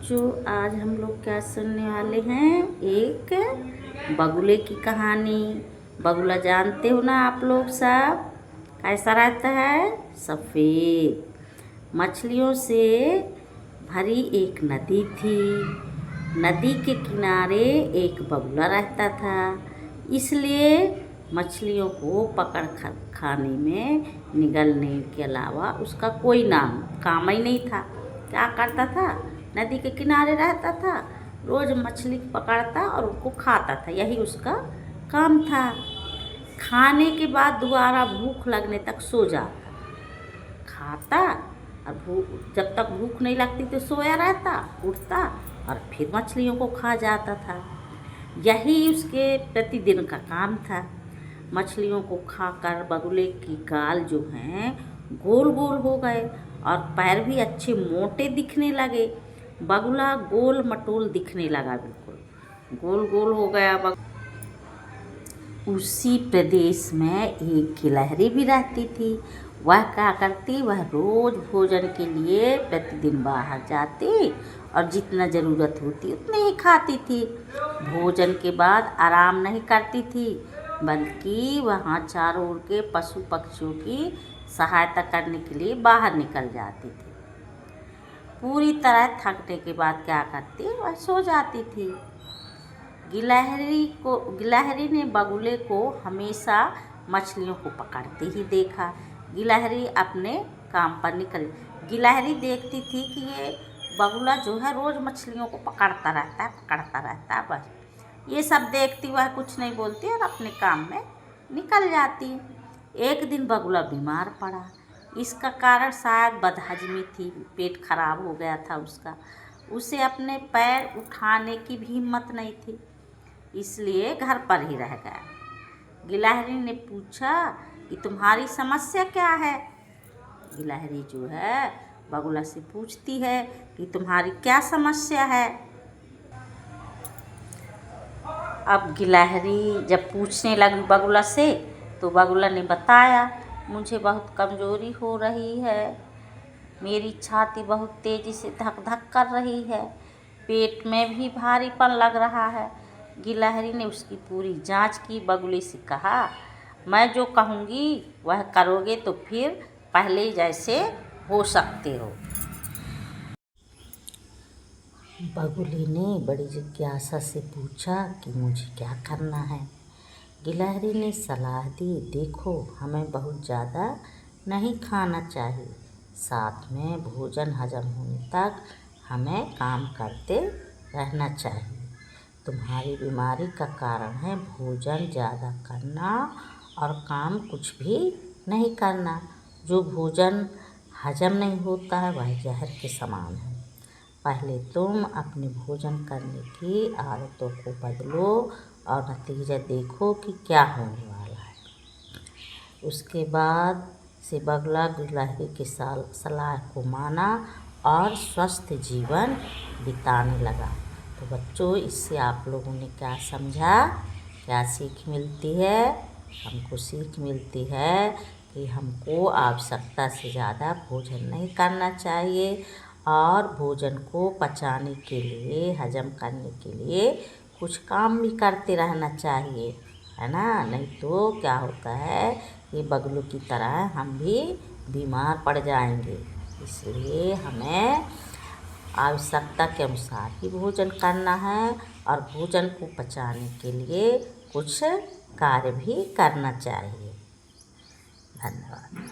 बच्चों, आज हम लोग क्या सुनने वाले हैं? एक बगुले की कहानी। बगुला जानते हो ना आप लोग सब? कैसा रहता है? सफ़ेद। मछलियों से भरी एक नदी थी। नदी के किनारे एक बगुला रहता था। इसलिए मछलियों को पकड़ खाने में निगलने के अलावा उसका कोई काम ही नहीं था। क्या करता था? नदी के किनारे रहता था, रोज़ मछली पकड़ता और उनको खाता था। यही उसका काम था। खाने के बाद दोबारा भूख लगने तक सो जाता, खाता और जब तक भूख नहीं लगती तो सोया रहता, उठता और फिर मछलियों को खा जाता था। यही उसके प्रतिदिन का काम था। मछलियों को खाकर बगुले की गाल जो हैं गोल गोल हो गए और पैर भी अच्छे मोटे दिखने लगे। बगुला गोल मटोल दिखने लगा, बिल्कुल गोल गोल हो गया। उसी प्रदेश में एक गिलहरी भी रहती थी। वह क्या करती? वह रोज़ भोजन के लिए प्रतिदिन बाहर जाती और जितना ज़रूरत होती उतने ही खाती थी। भोजन के बाद आराम नहीं करती थी, बल्कि वहाँ चारों ओर के पशु पक्षियों की सहायता करने के लिए बाहर निकल जाती थी। पूरी तरह थकने के बाद क्या करती? वह सो जाती थी। गिलहरी ने बगुले को हमेशा मछलियों को पकड़ते ही देखा। गिलहरी अपने काम पर निकल। गिलहरी देखती थी कि ये बगुला जो है रोज़ मछलियों को पकड़ता रहता है। बस ये सब देखती, वह कुछ नहीं बोलती और अपने काम में निकल जाती। एक दिन बगुला बीमार पड़ा। इसका कारण शायद बदहजमी थी, पेट खराब हो गया था उसका। उसे अपने पैर उठाने की भी हिम्मत नहीं थी, इसलिए घर पर ही रह गया। गिलहरी ने पूछा कि तुम्हारी समस्या क्या है? गिलहरी जो है बगुला से पूछती है कि तुम्हारी क्या समस्या है। अब गिलहरी जब पूछने लगी बगुला से, तो बगुला ने बताया, मुझे बहुत कमज़ोरी हो रही है, मेरी छाती बहुत तेज़ी से धक धक कर रही है, पेट में भी भारीपन लग रहा है। गिलहरी ने उसकी पूरी जांच की। बगुले से कहा, मैं जो कहूँगी वह करोगे तो फिर पहले जैसे हो सकते हो। बगुले ने बड़ी जिज्ञासा से पूछा कि मुझे क्या करना है। गिलहरी ने सलाह दी, देखो, हमें बहुत ज़्यादा नहीं खाना चाहिए, साथ में भोजन हजम होने तक हमें काम करते रहना चाहिए। तुम्हारी बीमारी का कारण है भोजन ज़्यादा करना और काम कुछ भी नहीं करना। जो भोजन हजम नहीं होता है वह जहर के समान है। पहले तुम अपने भोजन करने की आदतों को बदलो और नतीजा देखो कि क्या होने वाला है। उसके बाद से बगुला गिलहरी की सलाह को माना और स्वस्थ जीवन बिताने लगा। तो बच्चों, इससे आप लोगों ने क्या समझा? क्या सीख मिलती है? हमको सीख मिलती है कि हमको आवश्यकता से ज़्यादा भोजन नहीं करना चाहिए और भोजन को पचाने के लिए, हजम करने के लिए कुछ काम भी करते रहना चाहिए, है ना? नहीं तो क्या होता है कि बगुलों की तरह हम भी बीमार पड़ जाएंगे। इसलिए हमें आवश्यकता के अनुसार ही भोजन करना है और भोजन को पचाने के लिए कुछ कार्य भी करना चाहिए। धन्यवाद।